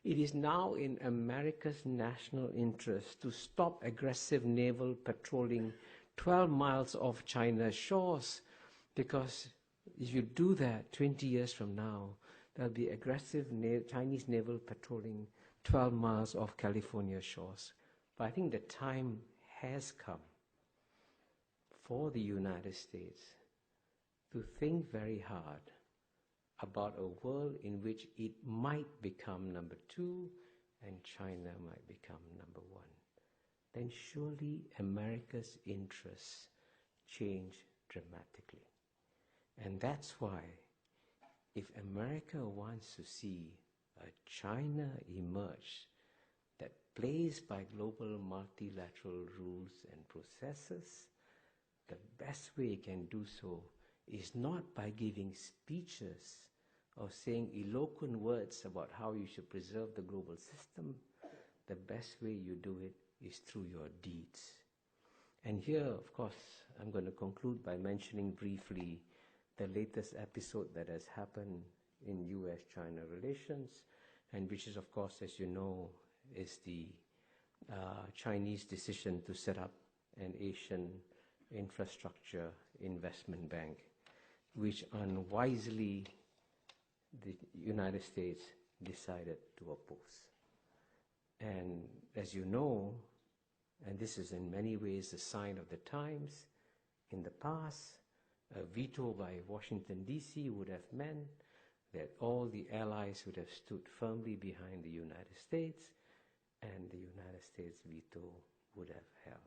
It is now in America's national interest to stop aggressive naval patrolling 12 miles off China's shores, because if you do that 20 years from now, there'll be aggressive Chinese naval patrolling 12 miles off California shores. But I think the time has come for the United States to think very hard about a world in which it might become number two and China might become number one. Then surely America's interests change dramatically. And that's why if America wants to see a China emerge that plays by global multilateral rules and processes, the best way it can do so is not by giving speeches or saying eloquent words about how you should preserve the global system. The best way you do it is through your deeds. And here, of course, I'm going to conclude by mentioning briefly the latest episode that has happened in US-China relations, and which is, of course, as you know, is the Chinese decision to set up an Asian infrastructure investment bank, which unwisely the United States decided to oppose. And as you know, and this is in many ways a sign of the times, in the past, a veto by Washington, D.C. would have meant that all the allies would have stood firmly behind the United States, and the United States veto would have held.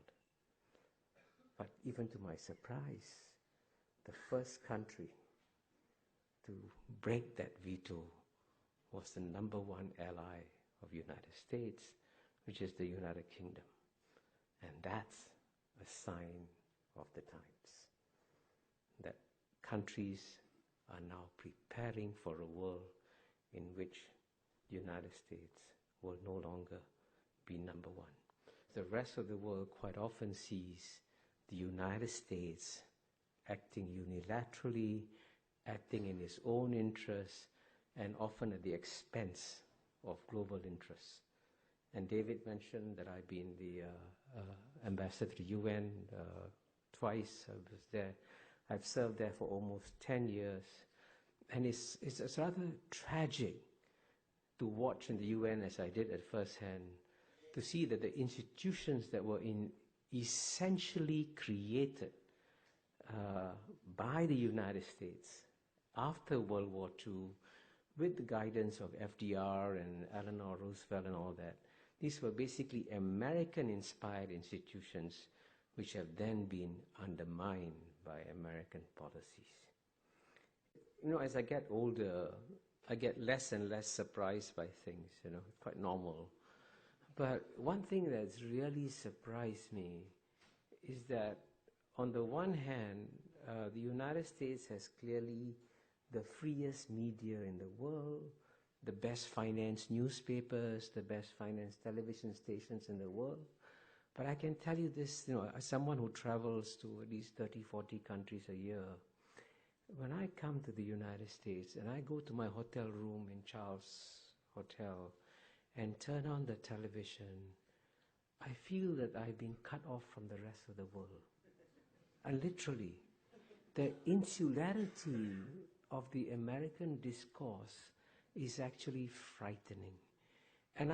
But even to my surprise, the first country to break that veto was the number one ally of the United States, which is the United Kingdom. And that's a sign of the times, that countries are now preparing for a world in which the United States will no longer be number one. The rest of the world quite often sees the United States acting unilaterally, acting in its own interests, and often at the expense of global interests. And David mentioned that I've been the ambassador to the UN twice. I was there. I've served there for almost 10 years. And it's rather tragic to watch in the UN, as I did at first hand, to see that the institutions that were essentially created by the United States after World War II, with the guidance of FDR and Eleanor Roosevelt and all that, these were basically American-inspired institutions which have then been undermined by American policies. You know, as I get older, I get less and less surprised by things, you know, quite normal. But one thing that's really surprised me is that on the one hand, the United States has clearly the freest media in the world, the best financed newspapers, the best financed television stations in the world. But I can tell you this, you know, as someone who travels to at least 30, 40 countries a year, when I come to the United States and I go to my hotel room in Charles Hotel and turn on the television, I feel that I've been cut off from the rest of the world. And literally, the insularity of the American discourse is actually frightening. And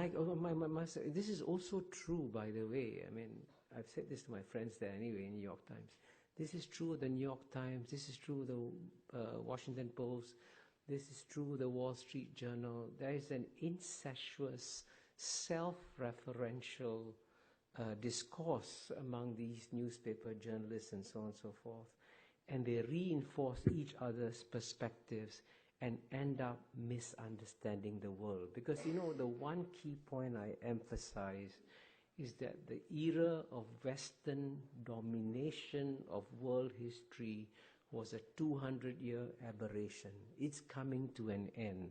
this is also true, by the way. I mean, I've said this to my friends there anyway in New York Times. This is true of the New York Times. This is true of the Washington Post. This is true of the Wall Street Journal. There is an incestuous, self-referential discourse among these newspaper journalists and so on and so forth. And they reinforce each other's perspectives and end up misunderstanding the world. Because, you know, the one key point I emphasize is that the era of Western domination of world history was a 200-year aberration. It's coming to an end.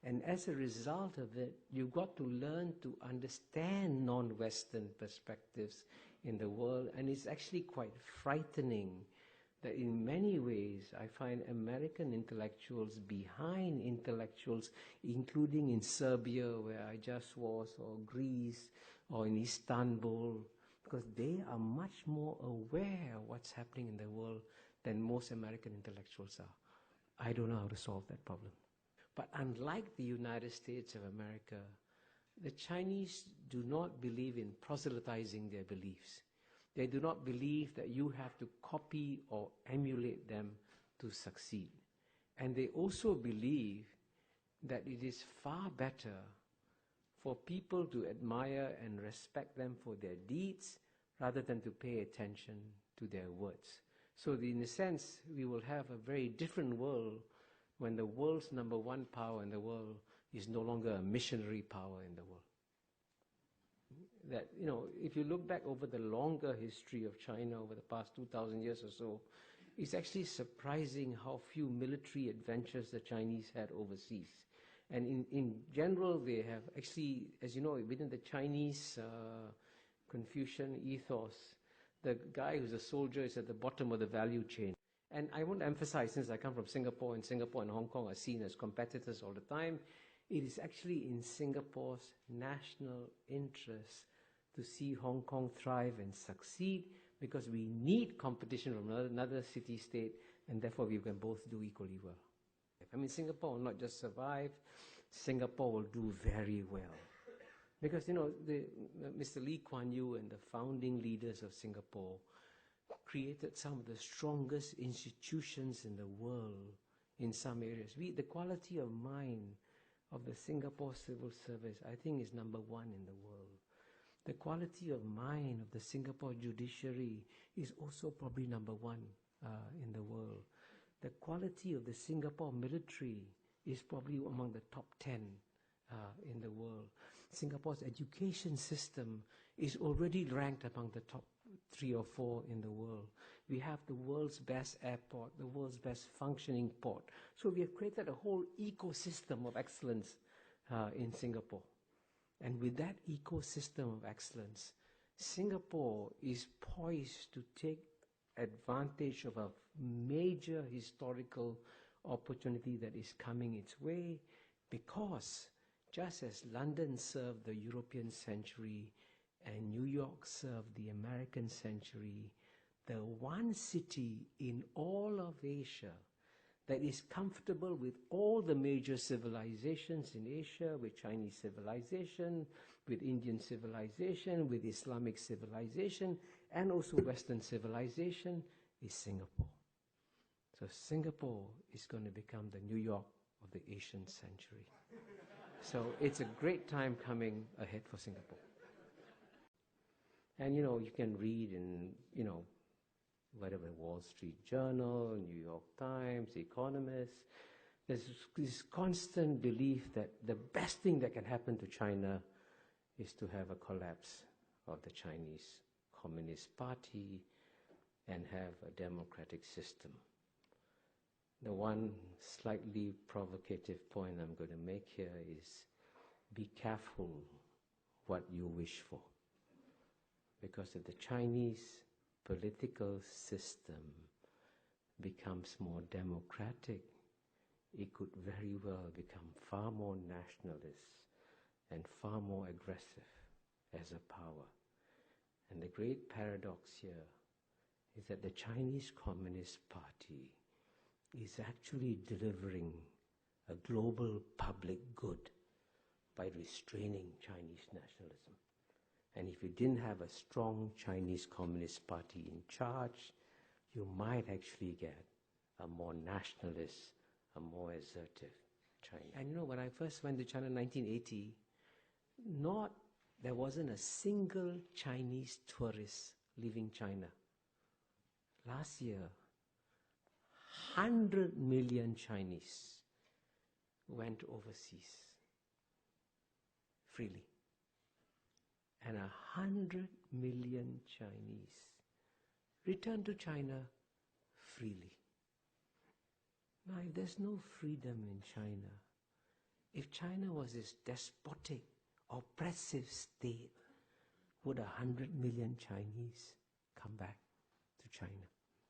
And as a result of it, you've got to learn to understand non-Western perspectives in the world. And it's actually quite frightening that in many ways I find American intellectuals behind intellectuals, including in Serbia, where I just was, or Greece, or in Istanbul, because they are much more aware of what's happening in the world than most American intellectuals are. I don't know how to solve that problem. But unlike the United States of America, the Chinese do not believe in proselytizing their beliefs. They do not believe that you have to copy or emulate them to succeed. And they also believe that it is far better for people to admire and respect them for their deeds rather than to pay attention to their words. So in a sense, we will have a very different world when the world's number one power in the world is no longer a missionary power in the world. That, you know, if you look back over the longer history of China over the past 2,000 years or so, it's actually surprising how few military adventures the Chinese had overseas. And in general, they have actually, as you know, within the Chinese Confucian ethos, the guy who's a soldier is at the bottom of the value chain. And I want to emphasize, since I come from Singapore, and Singapore and Hong Kong are seen as competitors all the time, it is actually in Singapore's national interest to see Hong Kong thrive and succeed, because we need competition from another city-state, and therefore we can both do equally well. I mean, Singapore will not just survive, Singapore will do very well. Because, you know, Mr. Lee Kuan Yew and the founding leaders of Singapore created some of the strongest institutions in the world in some areas. The quality of mind of the Singapore civil service, I think, is number one in the world. The quality of mind of the Singapore judiciary is also probably number one in the world. The quality of the Singapore military is probably among the top 10 in the world. Singapore's education system is already ranked among the top 3 or 4 in the world. We have the world's best airport, the world's best functioning port. So we have created a whole ecosystem of excellence in Singapore. And with that ecosystem of excellence, Singapore is poised to take advantage of a major historical opportunity that is coming its way, because just as London served the European century and New York served the American century, the one city in all of Asia that is comfortable with all the major civilizations in Asia, with Chinese civilization, with Indian civilization, with Islamic civilization, and also Western civilization, is Singapore. So Singapore is going to become the New York of the Asian century. So it's a great time coming ahead for Singapore. And, you know, you can read in, you know, whatever, Wall Street Journal, New York Times, Economist, there's this constant belief that the best thing that can happen to China is to have a collapse of the Chinese Communist Party and have a democratic system. The one slightly provocative point I'm going to make here is, be careful what you wish for. Because if the Chinese political system becomes more democratic, it could very well become far more nationalist and far more aggressive as a power. And the great paradox here is that the Chinese Communist Party is actually delivering a global public good by restraining Chinese nationalism. And if you didn't have a strong Chinese Communist Party in charge, you might actually get a more nationalist, a more assertive China. And you know, when I first went to China in 1980, there wasn't a single Chinese tourist leaving China. Last year, 100 million Chinese went overseas freely. And 100 million Chinese returned to China freely. Now, if there's no freedom in China, if China was this despotic, oppressive state, would 100 million Chinese come back to China?